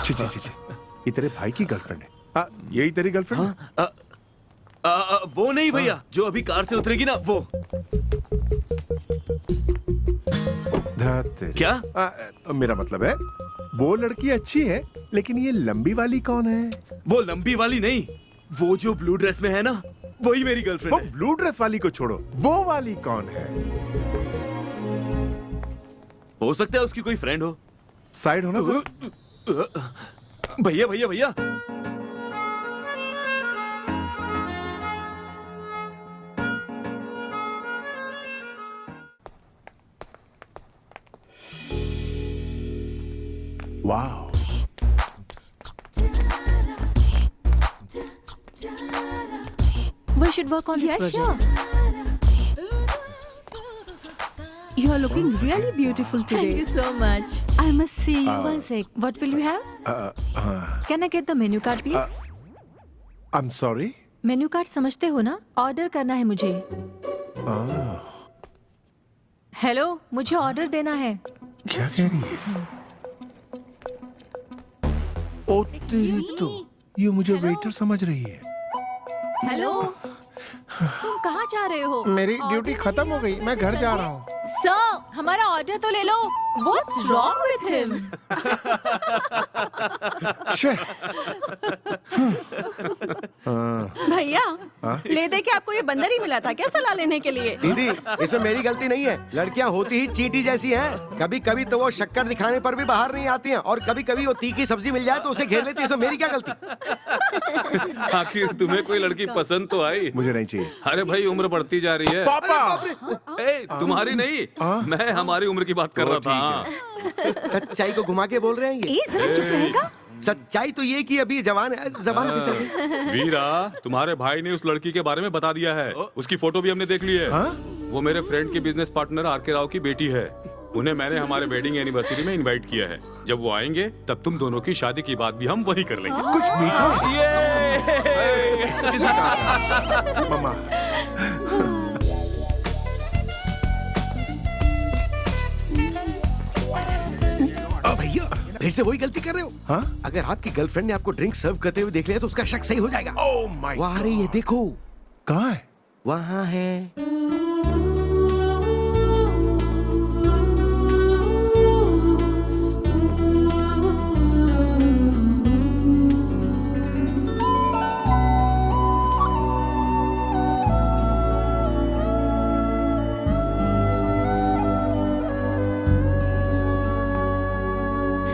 ची ची ची ची, ये तेरे भाई की गर्लफ्रेंड है? यही तेरी गर्लफ्रेंड है? वो नहीं भैया, जो अभी कार से उतरेगी ना वो। क्या? मेरा मतलब है वो लड़की अच्छी है, लेकिन ये लंबी वाली कौन है? वो लंबी वाली नहीं, वो जो ब्लू ड्रेस में है ना, वही मेरी गर्लफ्रेंड वो है। ब्लू ड्रेस वाली को छोड़ो, वो वाली कौन है? हो सकता है उसकी कोई फ्रेंड हो। साइड होना जरा। भैया भैया भैया, wow, We should work on this project. Sure. You are looking really beautiful today. Thank you so much. I must see you. One sec. What will you have? Can I get the menu card, please? I am sorry. Menu card समझते हो ना? Order करना है मुझे। Hello, मुझे order देना है। क्या कह रही है? ओ तेरी तो, ये मुझे वेटर समझ रही है। हेलो, तुम कहाँ जा रहे हो? मेरी ड्यूटी खत्म हो गई, मैं घर जा रहा हूँ। सर, हमारा ऑर्डर तो ले लो। What's wrong with him? भैया, ले दे के आपको ये बंदर ही मिला था क्या सलाह लेने के लिए? दीदी, इसमें मेरी गलती नहीं है। लड़कियां होती ही चींटी जैसी हैं। कभी कभी तो वो शक्कर दिखाने पर भी बाहर नहीं आती हैं, और कभी कभी वो तीखी सब्जी मिल जाए तो उसे घेर लेती है। इसमें मेरी क्या गलती? आखिर तुम्हें कोई लड़की पसंद तो आई? मुझे नहीं चाहिए। अरे भाई, उम्र बढ़ती जा रही है। पापा, ए, तुम्हारी नहीं, मैं हमारी उम्र की बात कर रहा था। सच्चाई को घुमा के बोल रहे हैं ये। जरा चुप रहेगा? सच्चाई तो ये कि अभी जवान है, जबान फिसल गई। वीरा, तुम्हारे भाई ने उस लड़की के बारे में बता दिया है। उसकी फोटो भी हमने देख ली है। वो मेरे फ्रेंड के बिजनेस पार्टनर आर.के. राव की बेटी है। उन्हें मैंने हमारे वेडिंग एनिवर्सरी में इनवाइट किया है। जब वो आएंगे तब तुम दोनों की शादी की बात भी हम वही कर लेंगे। कुछ मीठा मम्मा। भैया, फिर से वही गलती कर रहे हो। हाँ? अगर आपकी गर्लफ्रेंड ने आपको ड्रिंक सर्व करते हुए देख लिया तो उसका शक सही हो जाएगा। Oh my God. वहाँ रही है, देखो। कहाँ है? वहाँ है।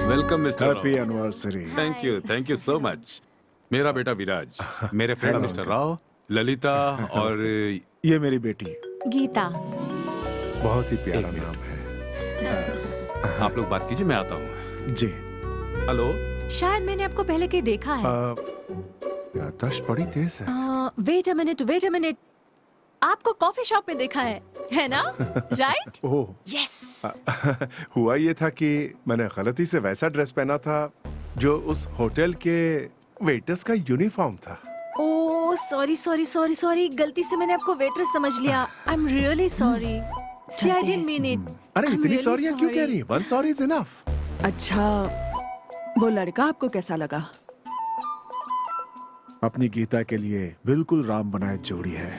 Welcome mister Rao. Happy anniversary. Thank you so much. मेरा बेटा विराज, मेरे फ्रेंड मिस्टर राव, ललिता और ये मेरी बेटी। गीता। बहुत ही प्यारा नाम है। आप लोग बात कीजिए, मैं आता हूँ। जी। हेलो। शायद मैंने आपको पहले कहीं देखा है। याददाश्त बड़ी तेज है। Wait a minute. आपको कॉफी शॉप में देखा है ना? राइट? Oh, yes. हुआ ये था कि मैंने गलती से वैसा ड्रेस पहना था जो उस होटल के वेटर्स का यूनिफॉर्म था। Oh, sorry. गलती से मैंने आपको वेटर समझ लिया। I am really sorry. See, I didn't mean it. अरे इतनी सॉरी क्यों कह रही है? One sorry is enough. अच्छा, वो लड़का आपको कैसा लगा? अपनी गीता के लिए बिल्कुल राम बनाए जोड़ी है।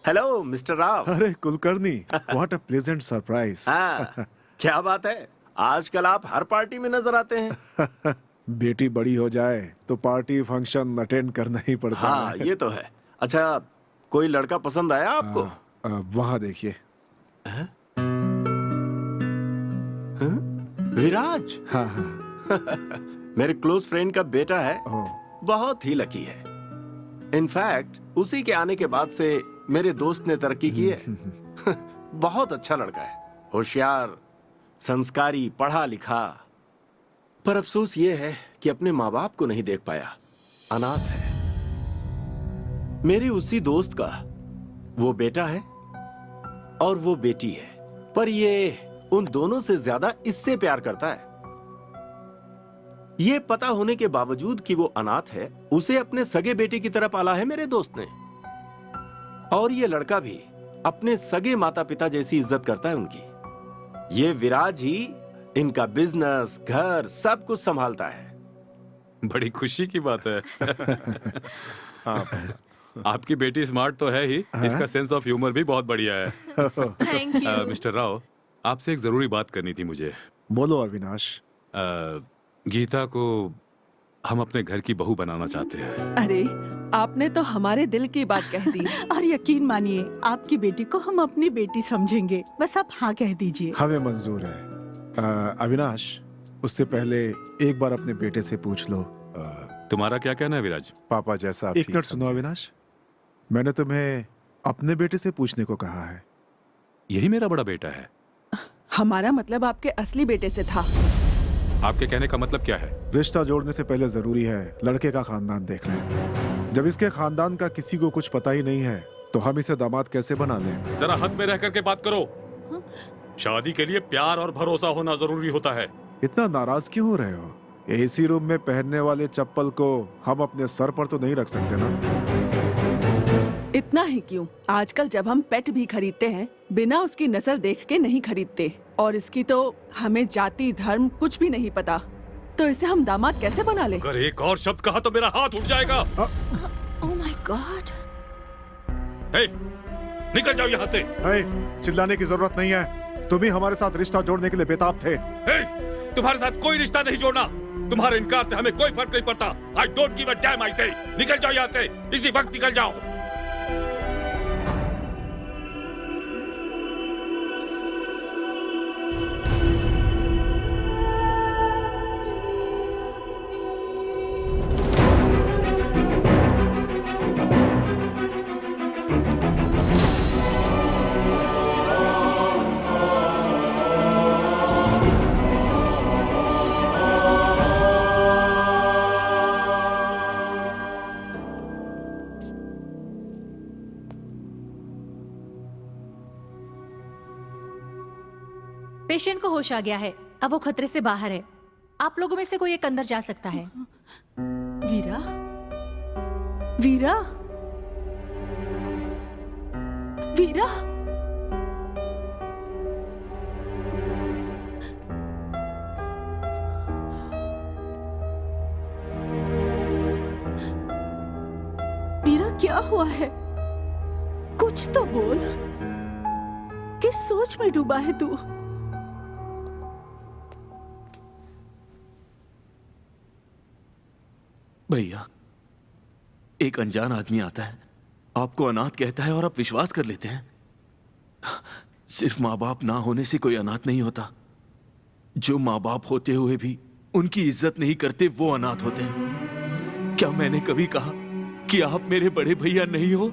Hello mister Rao. अरे Kulkarni, what a pleasant surprise. हाँ, क्या बात है, आजकल आप हर पार्टी में नजर आते हैं। बेटी बड़ी हो जाए तो पार्टी फंक्शन अटेंड करना ही पड़ता हाँ, है। ये तो है। अच्छा, कोई लड़का पसंद आया आपको? वहाँ देखिए। विराज। हाँ हाँ। मेरे क्लोज फ्रेंड का बेटा है। ओह, बहुत ही लकी है। इनफैक्ट उसी के आने के बाद से मेरे दोस्त ने तरक्की की है। बहुत अच्छा लड़का है, होशियार, संस्कारी, पढ़ा लिखा। पर अफसोस ये है कि अपने माँ बाप को नहीं देख पाया, अनाथ है। मेरी उसी दोस्त का वो बेटा है और वो बेटी है, पर ये उन दोनों से ज्यादा इससे प्यार करता है। ये पता होने के बावजूद कि वो अनाथ है, उसे अपने सगे बेटे की तरह पाला है मेरे दोस्त ने। और ये लड़का भी अपने सगे माता पिता जैसी इज्जत करता है उनकी। ये विराज ही इनका बिजनेस, घर, सब कुछ संभालता है। बड़ी खुशी की बात है। आपकी बेटी स्मार्ट तो है ही, इसका सेंस ऑफ ह्यूमर भी बहुत बढ़िया है। Thank you. मिस्टर राव, आपसे एक जरूरी बात करनी थी मुझे। बोलो अविनाश। गीता को हम अपने घर की बहू बनाना चाहते हैं। अरे आपने तो हमारे दिल की बात कह दी। और यकीन मानिए आपकी बेटी को हम अपनी बेटी समझेंगे, बस आप हाँ कह दीजिए। हमें मंजूर है। अविनाश, उससे पहले एक बार अपने बेटे से पूछ लो। तुम्हारा क्या कहना है विराज? पापा जैसा आप एक ठीक मिनट सुनो अविनाश, मैंने तुम्हें अपने बेटे से पूछने को कहा है। यही मेरा बड़ा बेटा है। हमारा मतलब आपके असली बेटे से था। आपके कहने का मतलब क्या है? रिश्ता जोड़ने से पहले जरूरी है लड़के का खानदान देख लें। जब इसके खानदान का किसी को कुछ पता ही नहीं है तो हम इसे दामाद कैसे बना लें? जरा हद में रह करके बात करो। शादी के लिए प्यार और भरोसा होना जरूरी होता है। इतना नाराज क्यों हो रहे हो? एसी रूम में पहनने वाले चप्पल को हम अपने सर पर तो नहीं रख सकते ना? इतना ही क्यों, आजकल जब हम पेट भी खरीदते हैं बिना उसकी नस्ल देख के नहीं खरीदते। और इसकी तो हमें जाति धर्म कुछ भी नहीं पता, तो इसे हम दामाद कैसे बना ले? अगर एक और शब्द कहा तो मेरा हाथ उठ जाएगा। Oh my God. हे, निकल जाओ यहाँ से। चिल्लाने की जरूरत नहीं है, तुम ही हमारे साथ रिश्ता जोड़ने के लिए बेताब थे। हे, तुम्हारे साथ कोई रिश्ता नहीं जोड़ना। तुम्हारे इनकार से हमें कोई फर्क नहीं पड़ता। I don't give a damn. I say निकल जाओ यहाँ से, इसी वक्त निकल जाओ। पेशेंट को होश आ गया है, अब वो खतरे से बाहर है। आप लोगों में से कोई एक अंदर जा सकता है। वीरा, वीरा, वीरा, वीरा क्या हुआ है? कुछ तो बोल। किस सोच में डूबा है तू? भैया, एक अनजान आदमी आता है, आपको अनाथ कहता है और आप विश्वास कर लेते हैं। सिर्फ माँ बाप ना होने से कोई अनाथ नहीं होता। जो माँ बाप होते हुए भी उनकी इज्जत नहीं करते वो अनाथ होते हैं। क्या मैंने कभी कहा कि आप मेरे बड़े भैया नहीं हो?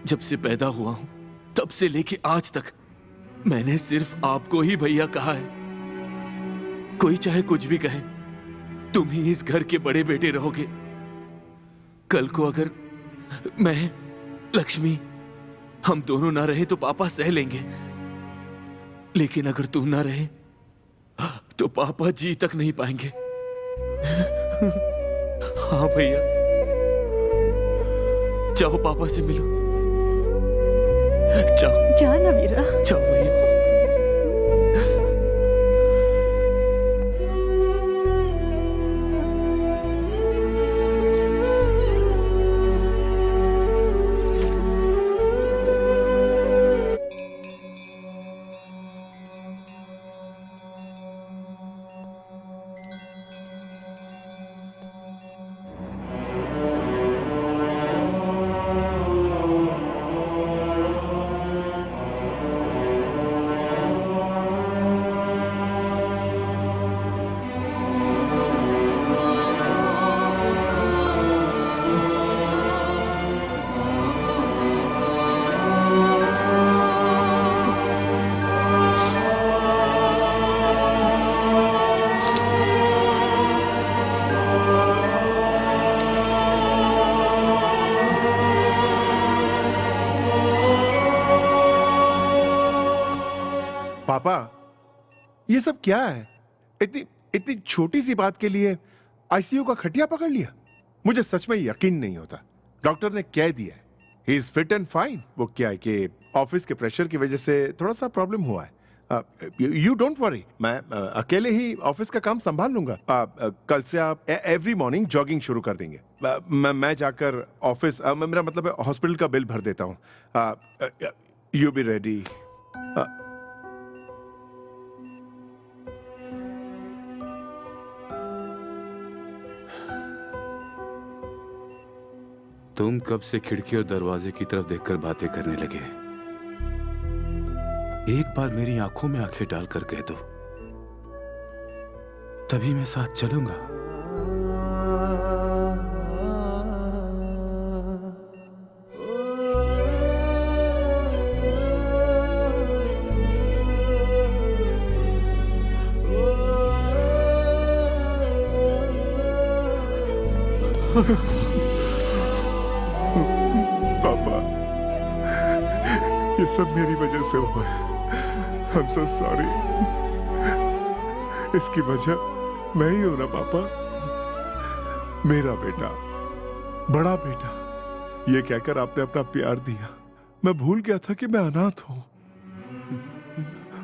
जब से पैदा हुआ हूं तब से लेके आज तक मैंने सिर्फ आपको ही भैया कहा है। कोई चाहे कुछ भी कहे, तुम ही इस घर के बड़े बेटे रहोगे। कल को अगर मैं, लक्ष्मी, हम दोनों ना रहे तो पापा सह लेंगे, लेकिन अगर तुम ना रहे तो पापा जी तक नहीं पाएंगे। हाँ भैया, जाओ पापा से मिलो। जाओ जा ना वीरा। जाओ भैया। पापा, ये सब क्या है? इतनी इतनी छोटी सी बात के लिए आईसीयू का खटिया पकड़ लिया। मुझे सच में यकीन नहीं होता। डॉक्टर ने कह दिया है he is fit and fine. वो क्या है कि ऑफिस के प्रेशर की वजह से थोड़ा सा प्रॉब्लम हुआ है। यू डोंट वरी, मैं अकेले ही ऑफिस का काम संभाल लूंगा। कल से आप एवरी मॉर्निंग जॉगिंग शुरू कर देंगे। मैं जाकर ऑफिस, मेरा मतलब है हॉस्पिटल का बिल भर देता हूँ। You be ready. तुम कब से खिड़की और दरवाजे की तरफ देखकर बातें करने लगे? एक बार मेरी आंखों में आंखें डालकर कह दो, तभी मैं साथ चलूंगा। पापा, ये सब मेरी वजह से हुआ है। I'm so sorry। इसकी वजह मैं ही हूं ना पापा। मेरा बेटा, बड़ा बेटा, ये कहकर आपने अपना प्यार दिया। मैं भूल गया था कि मैं अनाथ हूं।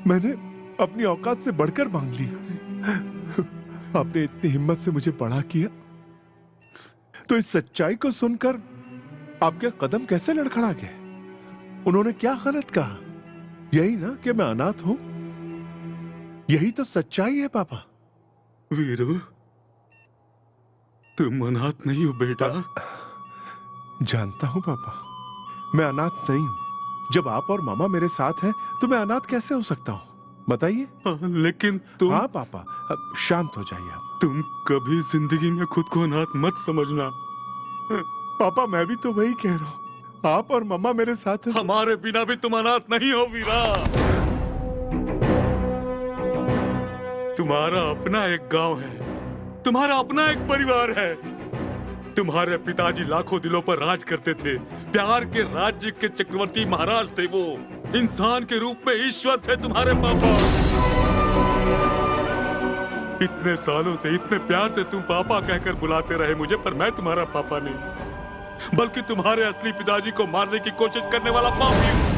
मैंने अपनी औकात से बढ़कर मांग लिया। आपने इतनी हिम्मत से मुझे बड़ा किया, तो इस सच्चाई को सुनकर आपके कदम कैसे लड़खड़ा गए? उन्होंने क्या गलत कहा? यही ना कि मैं अनाथ हूं। यही तो सच्चाई है पापा। वीरू, तुम अनाथ नहीं हो बेटा। जानता हूं पापा, मैं अनाथ नहीं हूं। जब आप और मामा मेरे साथ हैं तो मैं अनाथ कैसे हो सकता हूं? बताइए। लेकिन तुम। हाँ पापा, अब शांत हो जाइए आप। तुम कभी जिंदगी में खुद को अनाथ मत समझना। पापा, मैं भी तो वही कह रहा हूं। आप और मम्मा मेरे साथ हैं। हमारे बिना भी तुम अनाथ नहीं हो वीरा। तुम्हारा अपना एक गांव है, तुम्हारा अपना एक परिवार है। तुम्हारे पिताजी लाखों दिलों पर राज करते थे। प्यार के राज्य के चक्रवर्ती महाराज थे वो। इंसान के रूप में ईश्वर थे तुम्हारे पापा। इतने सालों से इतने प्यार से तुम पापा कहकर बुलाते रहे मुझे, पर मैं तुम्हारा पापा नहीं, बल्कि तुम्हारे असली पिताजी को मारने की कोशिश करने वाला पापी हूं।